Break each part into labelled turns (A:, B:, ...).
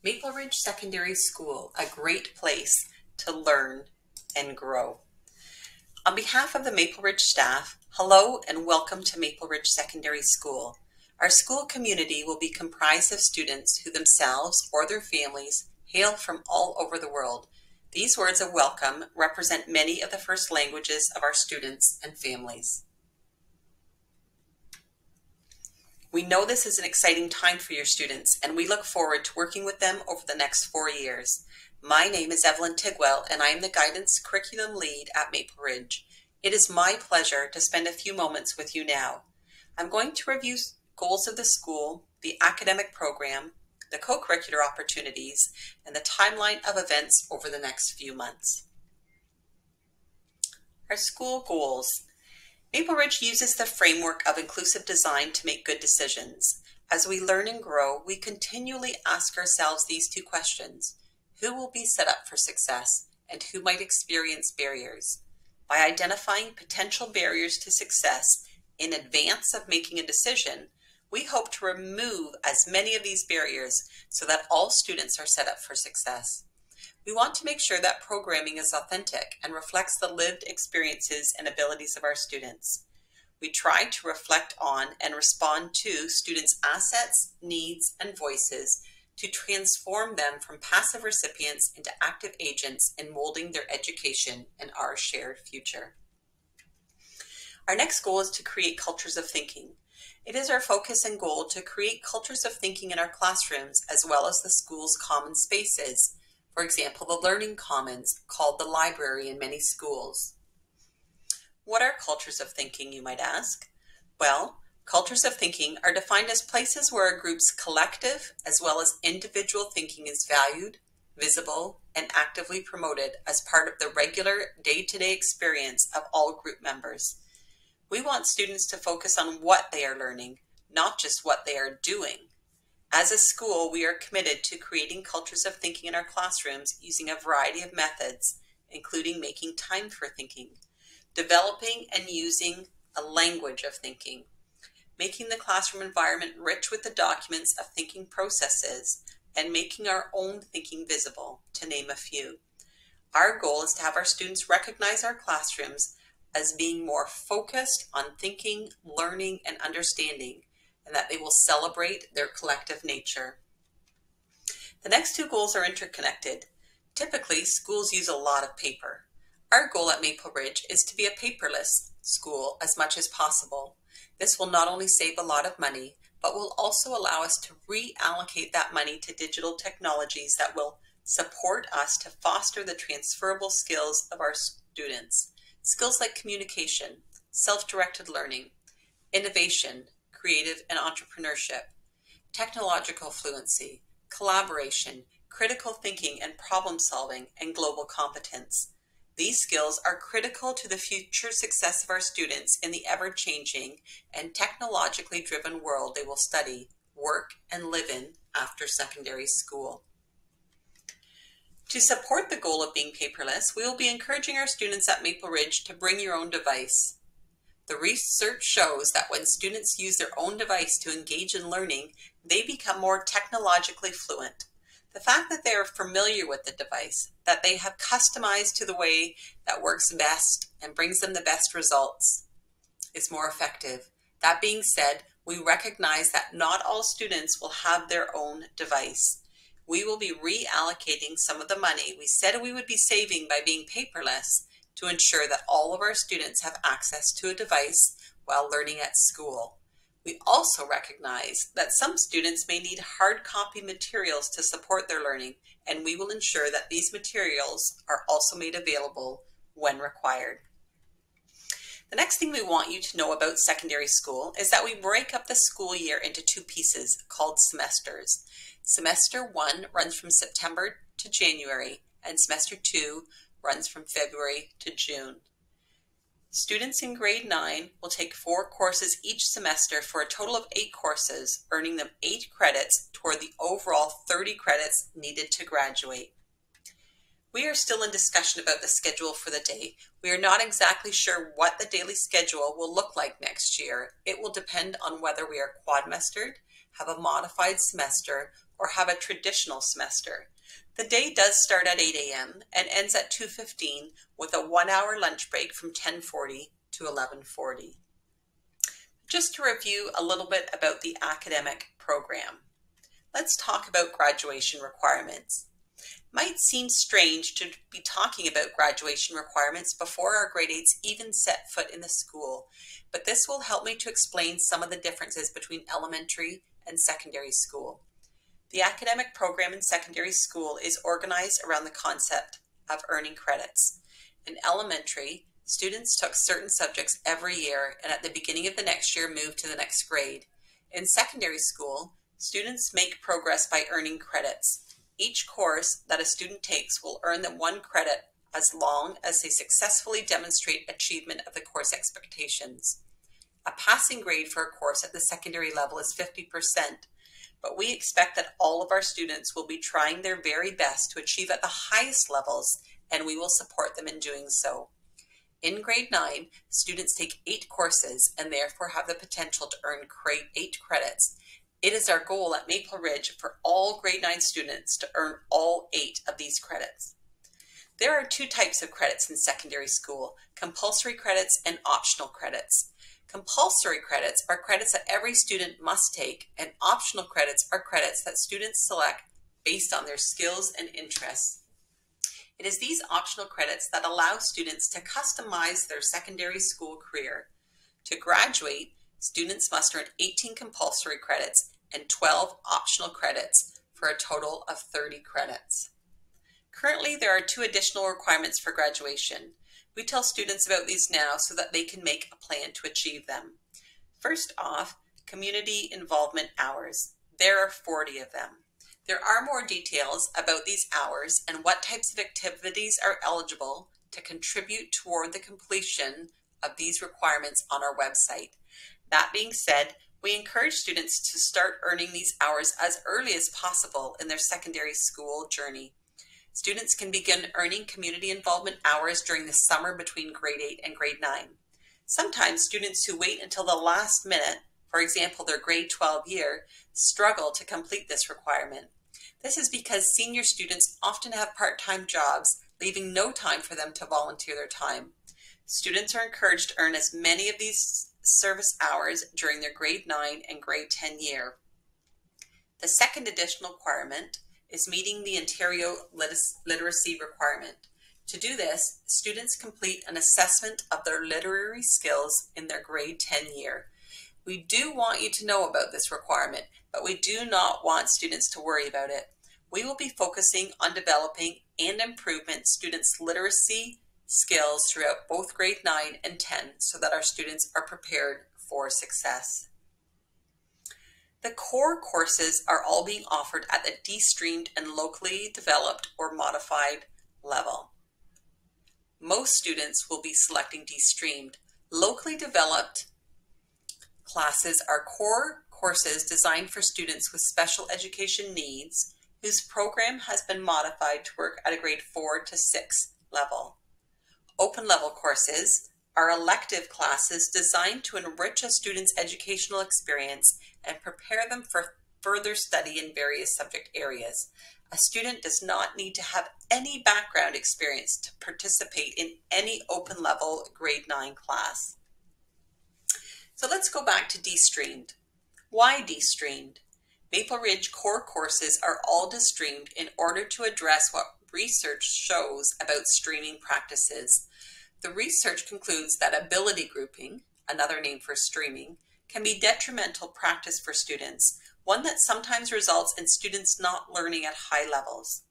A: Maple Ridge Secondary School, a great place to learn and grow. On behalf of the Maple Ridge staff, hello and welcome to Maple Ridge Secondary School. Our school community will be comprised of students who themselves or their families hail from all over the world. These words of welcome represent many of the first languages of our students and families. We know this is an exciting time for your students, and we look forward to working with them over the next 4 years. My name is Evelyn Tigwell, and I am the Guidance Curriculum Lead at Maple Ridge. It is my pleasure to spend a few moments with you now. I'm going to review goals of the school, the academic program, the co-curricular opportunities, and the timeline of events over the next few months. Our school goals. Maple Ridge uses the framework of inclusive design to make good decisions. As we learn and grow, we continually ask ourselves these two questions. Who will be set up for success, and who might experience barriers? By identifying potential barriers to success in advance of making a decision, we hope to remove as many of these barriers so that all students are set up for success. We want to make sure that programming is authentic and reflects the lived experiences and abilities of our students. We try to reflect on and respond to students' assets, needs, and voices to transform them from passive recipients into active agents in molding their education and our shared future. Our next goal is to create cultures of thinking. It is our focus and goal to create cultures of thinking in our classrooms as well as the school's common spaces. For example, the learning commons, called the library in many schools. What are cultures of thinking, you might ask? Well, cultures of thinking are defined as places where a group's collective as well as individual thinking is valued, visible, and actively promoted as part of the regular day-to-day experience of all group members. We want students to focus on what they are learning, not just what they are doing. As a school, we are committed to creating cultures of thinking in our classrooms using a variety of methods, including making time for thinking, developing and using a language of thinking, making the classroom environment rich with the documents of thinking processes, and making our own thinking visible, to name a few. Our goal is to have our students recognize our classrooms as being more focused on thinking, learning, and understanding, and that they will celebrate their collective nature. The next two goals are interconnected. Typically, schools use a lot of paper. Our goal at Maple Ridge is to be a paperless school as much as possible. This will not only save a lot of money, but will also allow us to reallocate that money to digital technologies that will support us to foster the transferable skills of our students. Skills like communication, self-directed learning, innovation, creative and entrepreneurship, technological fluency, collaboration, critical thinking and problem solving, and global competence. These skills are critical to the future success of our students in the ever-changing and technologically driven world they will study, work, and live in after secondary school. To support the goal of being paperless, we will be encouraging our students at Maple Ridge to bring your own device. The research shows that when students use their own device to engage in learning, they become more technologically fluent. The fact that they are familiar with the device, that they have customized to the way that works best and brings them the best results, is more effective. That being said, we recognize that not all students will have their own device. We will be reallocating some of the money we said we would be saving by being paperless to ensure that all of our students have access to a device while learning at school. We also recognize that some students may need hard copy materials to support their learning, and we will ensure that these materials are also made available when required. The next thing we want you to know about secondary school is that we break up the school year into two pieces called semesters. Semester 1 runs from September to January, and Semester 2 runs from February to June. Students in grade 9 will take 4 courses each semester for a total of 8 courses, earning them 8 credits toward the overall 30 credits needed to graduate. We are still in discussion about the schedule for the day. We are not exactly sure what the daily schedule will look like next year. It will depend on whether we are quadmestered, have a modified semester, or have a traditional semester. The day does start at 8 a.m. and ends at 2:15 with a 1-hour lunch break from 10:40 to 11:40. Just to review a little bit about the academic program, let's talk about graduation requirements. Might seem strange to be talking about graduation requirements before our grade 8s even set foot in the school, but this will help me to explain some of the differences between elementary and secondary school. The academic program in secondary school is organized around the concept of earning credits. In elementary, students took certain subjects every year and at the beginning of the next year moved to the next grade. In secondary school, students make progress by earning credits. Each course that a student takes will earn them 1 credit as long as they successfully demonstrate achievement of the course expectations. A passing grade for a course at the secondary level is 50%, but we expect that all of our students will be trying their very best to achieve at the highest levels, and we will support them in doing so. In grade 9, students take 8 courses and therefore have the potential to earn 8 credits. It is our goal at Maple Ridge for all grade 9 students to earn all 8 of these credits. There are 2 types of credits in secondary school: compulsory credits and optional credits. Compulsory credits are credits that every student must take, and optional credits are credits that students select based on their skills and interests. It is these optional credits that allow students to customize their secondary school career. To graduate, students must earn 18 compulsory credits and 12 optional credits for a total of 30 credits. Currently, there are 2 additional requirements for graduation. We tell students about these now so that they can make a plan to achieve them. First off, community involvement hours. There are 40 of them. There are more details about these hours and what types of activities are eligible to contribute toward the completion of these requirements on our website. That being said, we encourage students to start earning these hours as early as possible in their secondary school journey. Students can begin earning community involvement hours during the summer between grade 8 and grade 9. Sometimes students who wait until the last minute, for example their grade 12 year, struggle to complete this requirement. This is because senior students often have part-time jobs, leaving no time for them to volunteer their time. Students are encouraged to earn as many of these service hours during their grade 9 and grade 10 year. The second additional requirement is meeting the Ontario literacy requirement. To do this, students complete an assessment of their literary skills in their grade 10 year. We do want you to know about this requirement, but we do not want students to worry about it. We will be focusing on developing and improving students' literacy skills throughout both grade 9 and 10 so that our students are prepared for success. The core courses are all being offered at the de-streamed and locally developed or modified level. Most students will be selecting de-streamed. Locally developed classes are core courses designed for students with special education needs whose program has been modified to work at a grade 4 to 6 level. Open level courses are elective classes designed to enrich a student's educational experience and prepare them for further study in various subject areas. A student does not need to have any background experience to participate in any open level grade 9 class. So let's go back to de-streamed. Why de-streamed? Maple Ridge core courses are all de-streamed in order to address what research shows about streaming practices. The research concludes that ability grouping, another name for streaming, can be detrimental practice for students, one that sometimes results in students not learning at high levels.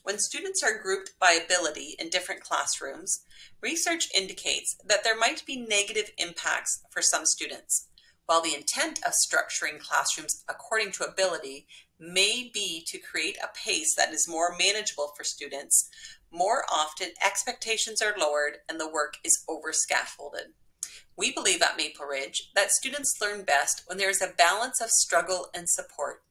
A: When students are grouped by ability in different classrooms, research indicates that there might be negative impacts for some students. While the intent of structuring classrooms according to ability may be to create a pace that is more manageable for students, more often expectations are lowered and the work is over-scaffolded. We believe at Maple Ridge that students learn best when there is a balance of struggle and support.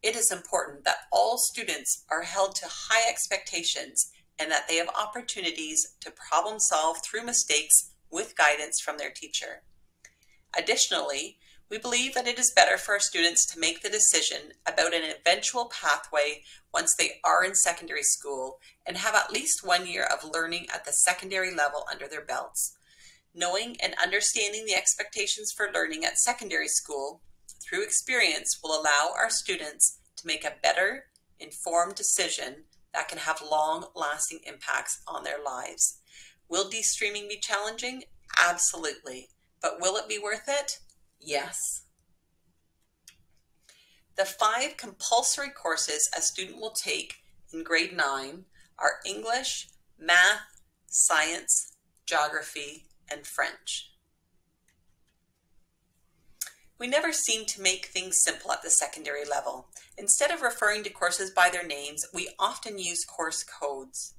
A: It is important that all students are held to high expectations and that they have opportunities to problem solve through mistakes with guidance from their teacher. Additionally, We believe that it is better for our students to make the decision about an eventual pathway once they are in secondary school and have at least 1 year of learning at the secondary level under their belts. Knowing and understanding the expectations for learning at secondary school through experience will allow our students to make a better, informed decision that can have long-lasting impacts on their lives. Will de-streaming be challenging? Absolutely. But will it be worth it? Yes. The 5 compulsory courses a student will take in grade 9 are English, Math, Science, Geography, and French. We never seem to make things simple at the secondary level. Instead of referring to courses by their names, we often use course codes.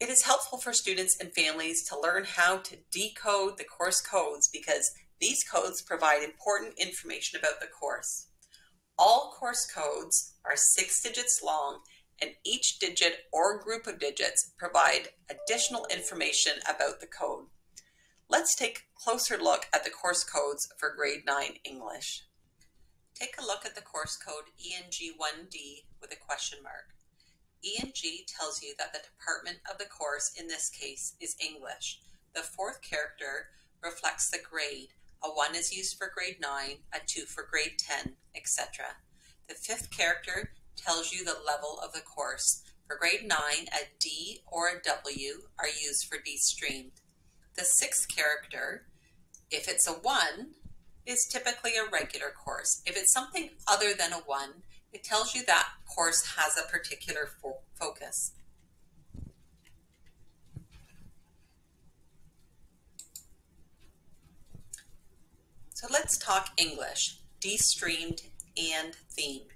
A: It is helpful for students and families to learn how to decode the course codes because these codes provide important information about the course. All course codes are 6 digits long, and each digit or group of digits provide additional information about the code. Let's take a closer look at the course codes for grade 9 English. Take a look at the course code ENG1D with a question mark. ENG tells you that the department of the course in this case is English. The 4th character reflects the grade. A 1 is used for grade 9, a 2 for grade 10, etc. The 5th character tells you the level of the course. For grade 9, a D or a W are used for de-streamed. The 6th character, if it's a 1, is typically a regular course. If it's something other than a 1, it tells you that course has a particular focus. So let's talk English, de-streamed and themed.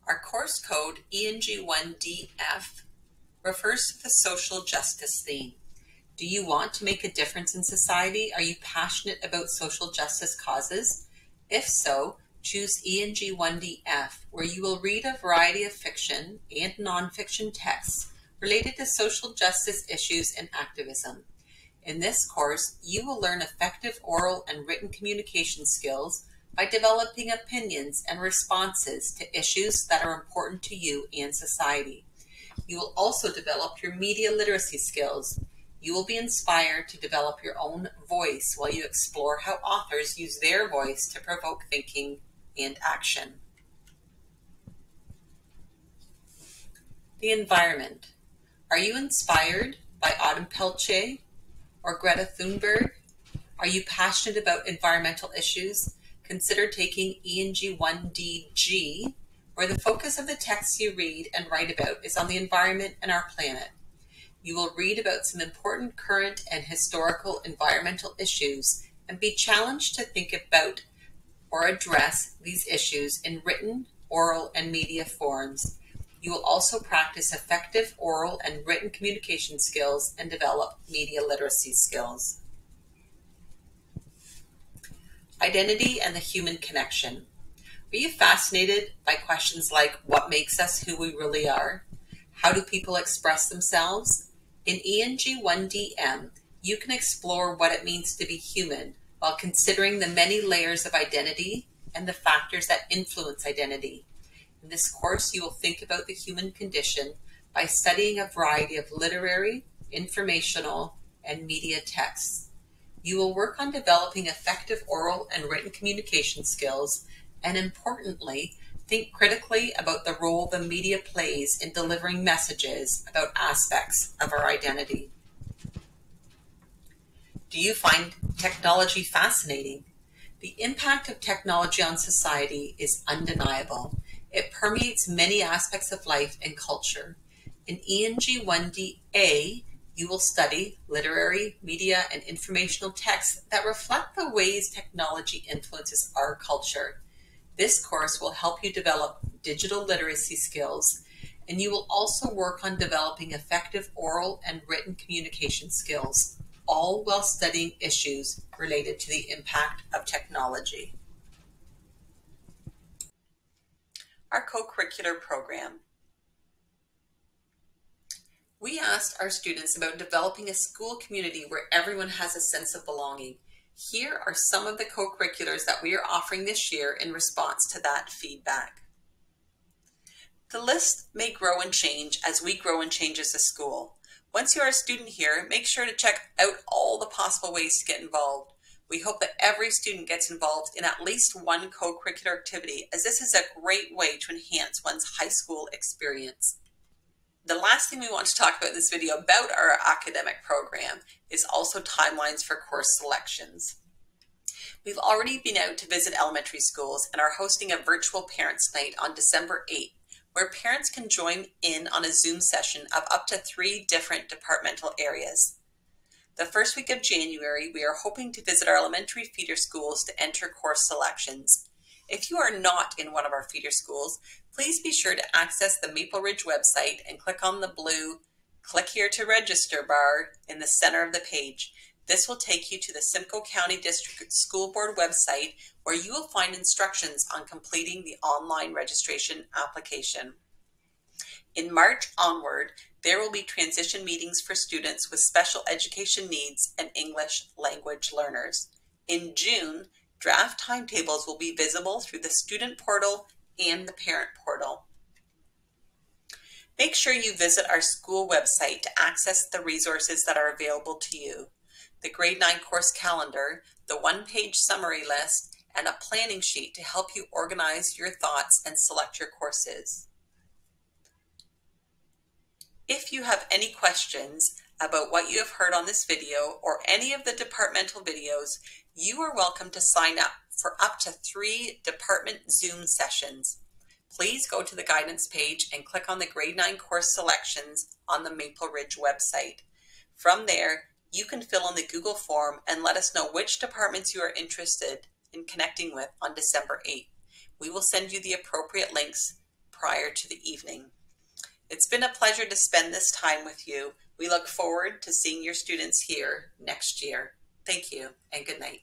A: Our course code ENG1DF refers to the social justice theme. Do you want to make a difference in society? Are you passionate about social justice causes? If so, choose ENG1DF, where you will read a variety of fiction and nonfiction texts related to social justice issues and activism. In this course, you will learn effective oral and written communication skills by developing opinions and responses to issues that are important to you and society. You will also develop your media literacy skills. You will be inspired to develop your own voice while you explore how authors use their voice to provoke thinking and action. The environment. Are you inspired by Autumn Peltier or Greta Thunberg? Are you passionate about environmental issues? Consider taking ENG1DG, where the focus of the texts you read and write about is on the environment and our planet. You will read about some important current and historical environmental issues and be challenged to think about or address these issues in written, oral, and media forms. You will also practice effective oral and written communication skills and develop media literacy skills. Identity and the human connection. Are you fascinated by questions like what makes us who we really are? How do people express themselves? In ENG1DM, you can explore what it means to be human while considering the many layers of identity and the factors that influence identity. In this course, you will think about the human condition by studying a variety of literary, informational, and media texts. You will work on developing effective oral and written communication skills, and importantly, think critically about the role the media plays in delivering messages about aspects of our identity. Do you find technology fascinating? The impact of technology on society is undeniable. It permeates many aspects of life and culture. In ENG1DA, you will study literary, media, and informational texts that reflect the ways technology influences our culture. This course will help you develop digital literacy skills, and you will also work on developing effective oral and written communication skills, all while studying issues related to the impact of technology. Our co-curricular program. We asked our students about developing a school community where everyone has a sense of belonging. Here are some of the co-curriculars that we are offering this year in response to that feedback. The list may grow and change as we grow and change as a school. Once you are a student here, make sure to check out all the possible ways to get involved. We hope that every student gets involved in at least one co-curricular activity, as this is a great way to enhance one's high school experience. The last thing we want to talk about in this video about our academic program is also timelines for course selections. We've already been out to visit elementary schools and are hosting a virtual Parents' Night on December 8th, where parents can join in on a Zoom session of up to 3 different departmental areas. The first week of January, we are hoping to visit our elementary feeder schools to enter course selections. If you are not in one of our feeder schools, please be sure to access the Maple Ridge website and click on the blue "Click here to register" bar in the center of the page. This will take you to the Simcoe County District School Board website, where you will find instructions on completing the online registration application. In March onward, there will be transition meetings for students with special education needs and English language learners. In June, draft timetables will be visible through the student portal and the parent portal. Make sure you visit our school website to access the resources that are available to you. The grade 9 course calendar, the one-page summary list, and a planning sheet to help you organize your thoughts and select your courses. If you have any questions about what you have heard on this video or any of the departmental videos, you are welcome to sign up for up to 3 department Zoom sessions. Please go to the guidance page and click on the grade 9 course selections on the Maple Ridge website. From there, you can fill in the Google form and let us know which departments you are interested in connecting with on December 8th. We will send you the appropriate links prior to the evening. It's been a pleasure to spend this time with you. We look forward to seeing your students here next year. Thank you and good night.